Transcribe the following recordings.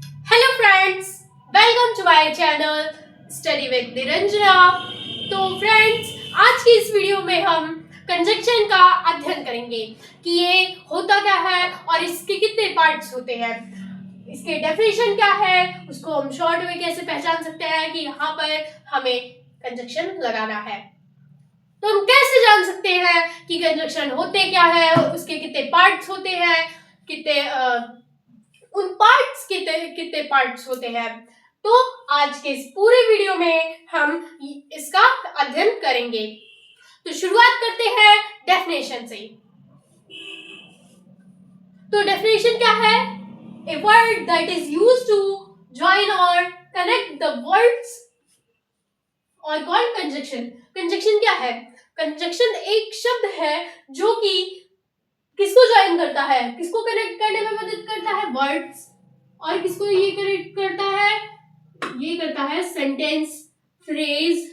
Hello friends, welcome to my channel study with Niranjana. तो friends, आज की इस वीडियो में हम कंजक्शन का अध्ययन करेंगे कि ये होता क्या है और इसके कितने पार्ट्स होते हैं, इसके डेफिनेशन क्या है, उसको हम शॉर्ट में कैसे पहचान सकते हैं कि यहाँ पर हमें कंजक्शन लगाना है। तो हम कैसे जान सकते हैं कि कंजक्शन होते क्या है, उसके कितने पार्ट्स होते हैं, कितने उन पार्ट्स कितने कितने पार्ट्स होते हैं। तो आज के इस पूरे वीडियो में हम इसका अध्ययन करेंगे। तो शुरुआत करते हैं डेफिनेशन से। तो डेफिनेशन क्या है? A word that is used to join और कनेक्ट द वर्ड्स और कॉल्ड कंजक्शन। कंजक्शन क्या है? कंजक्शन एक शब्द है जो कि किसको ज्वाइन करता है, किसको कनेक्ट करने में मदद करता है, वर्ड्स, और किसको ये कनेक्ट करता है, ये करता है सेंटेंस, फ्रेज,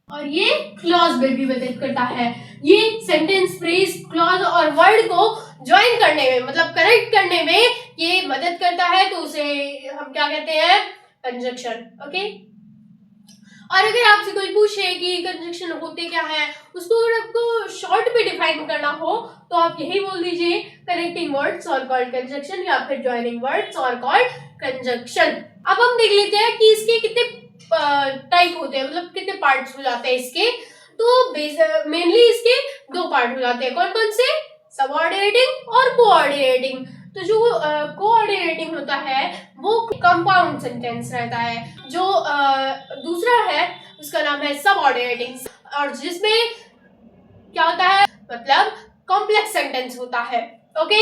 और ये क्लॉज में भी मदद करता है। ये सेंटेंस, फ्रेज, क्लॉज और वर्ड को ज्वाइन करने में, मतलब कनेक्ट करने में ये मदद करता है, तो उसे हम क्या कहते हैं? कंजक्शन। ओके। और अगर आपसे कोई पूछे कि कंजक्शन होते क्या है, उसको अगर आपको शॉर्ट में डिफाइन करना हो तो आप यही बोल दीजिए, कनेक्टिंग वर्ड्स और कॉल्ड कंजक्शन, या फिर ज्वाइनिंग वर्ड्स और कॉल्ड कंजक्शन। अब हम देख लेते हैं कि इसके कितने टाइप होते हैं, मतलब कितने पार्ट्स हो जाते हैं इसके। तो मेनली इसके दो पार्ट हो जाते हैं। कौन कौन से? सबऑर्डिनेटिंग और कोऑर्डिनेटिंग। तो जो कोऑर्डिनेटिंग होता है वो कंपाउंड सेंटेंस रहता है, जो दूसरा है उसका नाम है सबऑर्डिनेटिंग, और जिसमें क्या होता है, मतलब कॉम्प्लेक्स सेंटेंस होता है। ओके,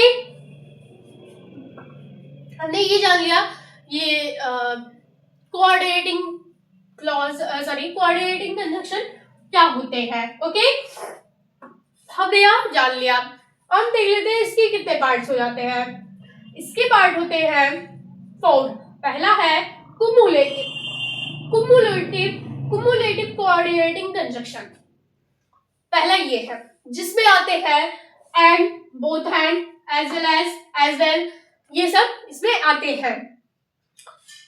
हमने ये जान लिया ये coordinating clause, sorry, coordinating conjunction क्या होते हैं। ओके, हमने यहाँ जान लिया। हम देख लेते हैं इसके कितने पार्ट्स हो जाते हैं। इसके पार्ट होते हैं 4। पहला है cumulative cumulative cumulative coordinating conjunction. पहला ये है जिसमें आते हैं and, both and, as well, ये सब इसमें आते हैं।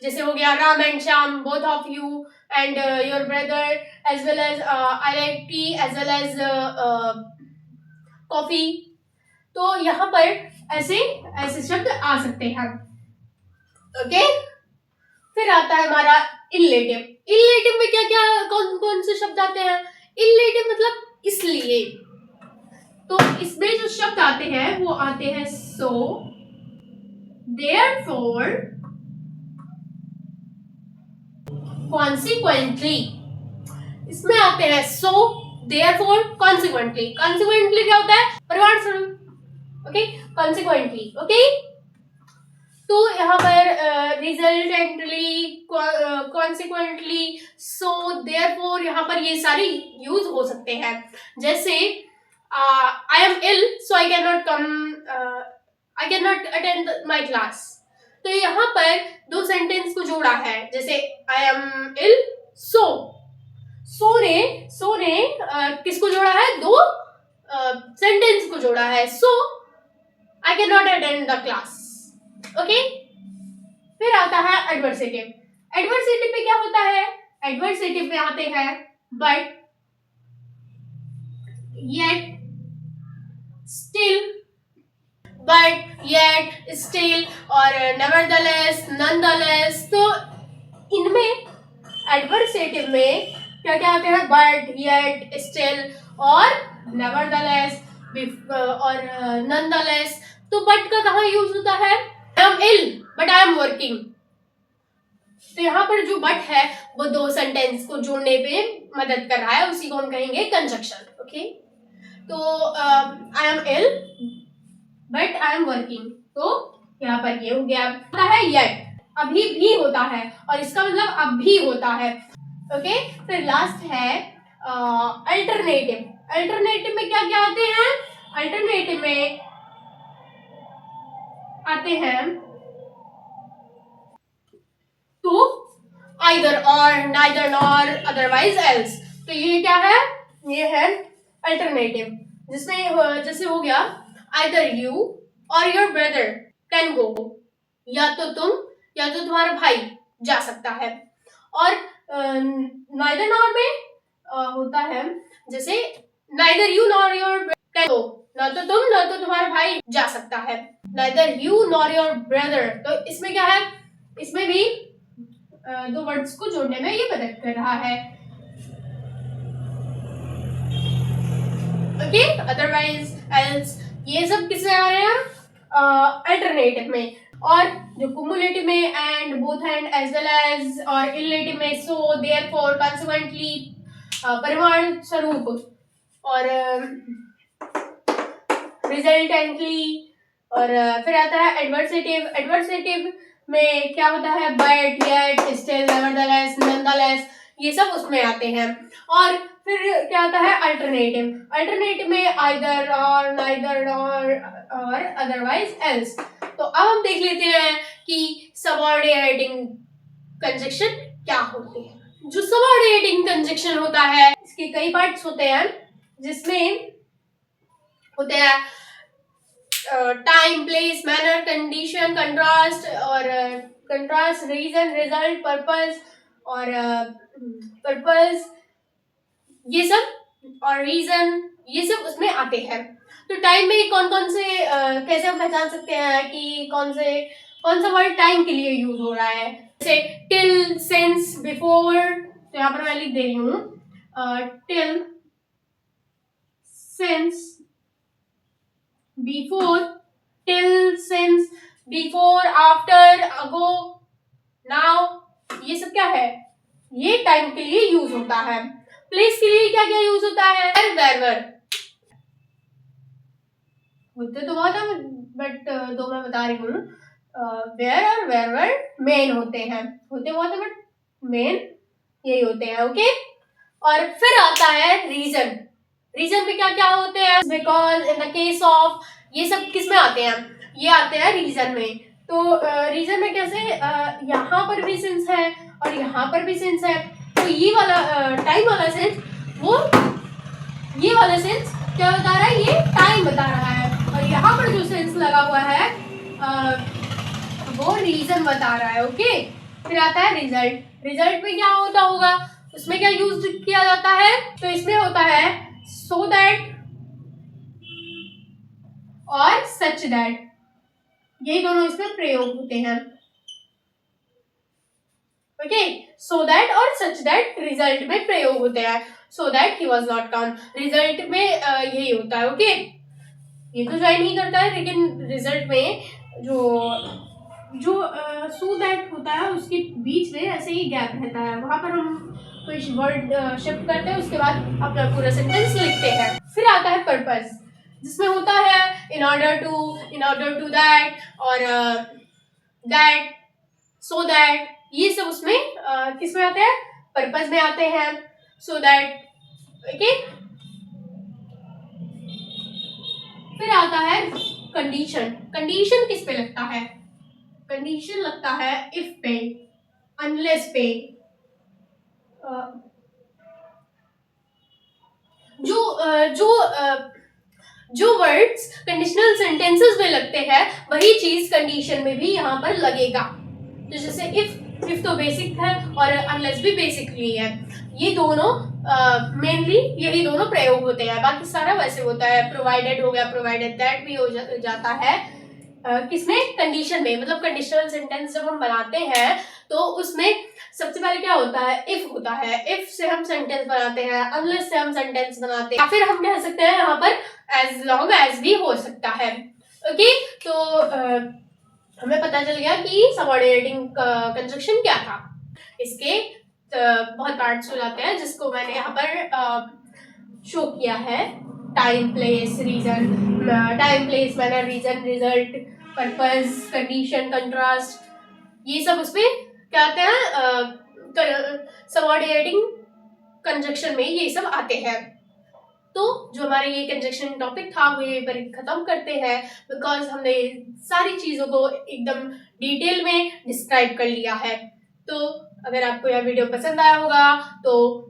जैसे हो गया Ram and Shyam, both of you and your brother, as well as I like tea, as well as coffee. तो यहाँ पर ऐसे ऐसे शब्द आ सकते हैं। ओके, फिर आता है हमारा इल्लेटिव। इल्लेटिव में क्या क्या कौन कौन से शब्द आते हैं? इल्लेटिव मतलब इसलिए। तो इसमें जो शब्द आते हैं वो आते हैं सो, देयरफॉर, कॉन्सिक्वेंटली। इसमें आते हैं सो, देयरफॉर, कॉन्सिक्वेंटली। कॉन्सिक्वेंटली क्या होता है? परिणाम स्वरूप। Okay, consequently. ओके, तो यहाँ पर रिजल्टेंटली, कॉन्सिक्वेंटली, सो, देयरफॉर, यहाँ पर ये सारे यूज हो सकते हैं। जैसे I am ill so I can not come, I can not attend my class. तो यहाँ पर दो सेंटेंस को जोड़ा है। जैसे आई एम इल सो, सो ने किसको जोड़ा है? दो सेंटेंस को जोड़ा है। So I can not attend the class. Okay, फिर आता है एडवर्सेटिव। एडवर्सेटिव में क्या होता है? एडवर्सेटिव में आते हैं but, yet, still, but, yet, still और नेवरदलेस, नॉनदलेस। तो इनमें एडवर्सेटिव में क्या क्या आते हैं? बट, येट, स्टिल और नेवरदलेस और नॉनदलेस। तो बट का कहाँ यूज होता है? I am ill but I am working. तो यहाँ पर जो बट है वो दो सेंटेंस को जोड़ने पे मदद कर रहा है, उसी को हम कहेंगे कंजक्शन। ओके, तो I am ill but I am working, तो यहाँ पर ये हो गया। होता है येट, अभी भी होता है, और इसका मतलब अब भी होता है। ओके, फिर लास्ट है अल्टरनेटिव। अल्टरनेटिव में क्या क्या आते हैं? अल्टरनेटिव में आते हैं टू, आइदर और, नाइदर नॉर, अदरवाइज एल्स। तो ये क्या है? ये है अल्टरनेटिव, जिसमें जैसे हो गया आइदर यू और योर ब्रदर कैन गो, या तो तुम या तो तुम्हारा भाई जा सकता है। और नाइदर नॉर में होता है जैसे नाइदर यू नॉर योर, तो ना तो तुम ना तो तुम्हारा भाई जा सकता है, neither you nor your brother. तो इसमें क्या है, इसमें भी दो वर्ड्स को जोड़ने में ये मदद कर रहा है। ओके, अदरवाइज एल्स ये सब किसमें आ रहे हैं, अल्टरनेटिव में। और जो कुमुलेटिव में and, both and, as well as, और इनलेटिव में सो, देयरफॉर, कॉन्सिक्वेंटली, परिमाण स्वरूप, और रिजल्टेंटली। और फिर आता है एडवर्सेटिव। एडवर्सेटिव में क्या होता है, but, yet, still, nevertheless, nonetheless, ये सब उसमें आते हैं। और फिर क्या आता है अल्टरनेटिव। अल्टरनेटिव में आइदर, और, नाइदर, और अदरवाइज एल्स। तो अब हम देख लेते हैं कि सबऑर्डिनेटिंग कंजक्शन क्या होते हैं। जो सबऑर्डिनेटिंग कंजक्शन होता है इसके कई पार्ट्स होते हैं, जिसमें होते हैं time, place, manner, condition, contrast, और कंट्रास्ट, रीजन, रिजल्ट, पर्पस, और पर्पस, ये सब, और रीजन, ये सब उसमें आते हैं। तो टाइम में कौन कौन से कैसे हम पहचान सकते हैं कि कौन सा वर्ड टाइम के लिए यूज हो रहा है, जैसे टिल, सिंस, बिफोर। तो यहाँ पर मैं लिख दे रही हूँ till, since, before, till, since, before, after, ago, now, ये सब क्या है, ये टाइम के लिए यूज होता है। प्लेस के लिए क्या क्या यूज होता है, wherever। होते तो बहुत है बट दो मैं बता रही हूँ, वेयर और wherever मेन होते हैं, होते बहुत है बट मेन यही होते हैं। ओके, और फिर आता है रीजन। रीजन में क्या क्या होते हैं, because, in the case of, ये सब किस में आते हैं, ये आते हैं रीजन में। तो रीजन में कैसे, यहाँ पर भी सेंस है और यहाँ पर भी सेंस है, तो ये वाला टाइम वाला सेंस, वो ये वाला सेंस क्या बता रहा है, ये टाइम बता रहा है। और यहाँ पर जो सेंस लगा हुआ है वो रीजन बता रहा है। ओके, फिर आता है रिजल्ट। रिजल्ट में क्या होता होगा, उसमें क्या यूज किया जाता है, तो इसमें होता है सो दैट और सच दैट, ये दोनों इसमें प्रयोग होते हैं। ओके, सो दैट और सच दैट रिजल्ट में प्रयोग होते हैं। So that he was not count, result में यही होता है। ओके, ये तो ज्वाइन नहीं करता है, लेकिन रिजल्ट में जो सो दैट होता है उसके बीच में ऐसे ही गैप रहता है, वहां पर हम कोई वर्ड शिफ्ट करते हैं, उसके बाद अपना पूरा सेंटेंस लिखते हैं। फिर आता है पर्पस, जिसमें होता है इन ऑर्डर टू, दैट, और दैट, सो दैट, ये सब उसमें किस में आते हैं, पर्पस में आते हैं। So that, okay. फिर आता है कंडीशन। कंडीशन किस पे लगता है, कंडीशन लगता है इफ पे, अनलेस पे। जो वर्ड्स कंडीशनल सेंटेंसेस में लगते हैं वही चीज कंडीशन में भी यहाँ पर लगेगा। तो जैसे इफ तो बेसिक है और अनलेस भी बेसिकली है, ये दोनों मेनली यही दोनों प्रयोग होते हैं, बाकी सारा वैसे होता है। प्रोवाइडेड हो गया, प्रोवाइडेड दैट भी हो जाता है किसमें, कंडीशन में। मतलब कंडीशनल सेंटेंस जब हम बनाते हैं तो उसमें सबसे पहले क्या होता है, इफ होता है, इफ से हम सेंटेंस बनाते हैं, अनलेस से हम सेंटेंस बनाते हैं, या फिर हम कह सकते हैं यहाँ पर एज लॉन्ग एज भी हो सकता है। ओके, तो हमें पता चल गया कि सबऑर्डिनेटिंग कंजक्शन क्या था। इसके बहुत पार्ट्स हो जाते हैं, जिसको मैंने यहाँ पर शो किया है। Time, place, reason, time, place, manner, reason, result, purpose, condition, contrast, ये सब उसमें क्या आते हैं, सबऑर्डिनेटिंग कंजक्शन में ये सब आते हैं। तो जो हमारे ये कंजक्शन टॉपिक था वो ये पर खत्म करते हैं, बिकॉज हमने सारी चीज़ों को एकदम डिटेल में डिस्क्राइब कर लिया है। तो अगर आपको यह वीडियो पसंद आया होगा तो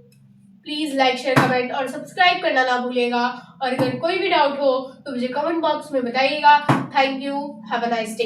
प्लीज़ लाइक, शेयर, कमेंट और सब्सक्राइब करना ना भूलिएगा। और अगर कोई भी डाउट हो तो मुझे कमेंट बॉक्स में बताइएगा। Thank you, have a nice day.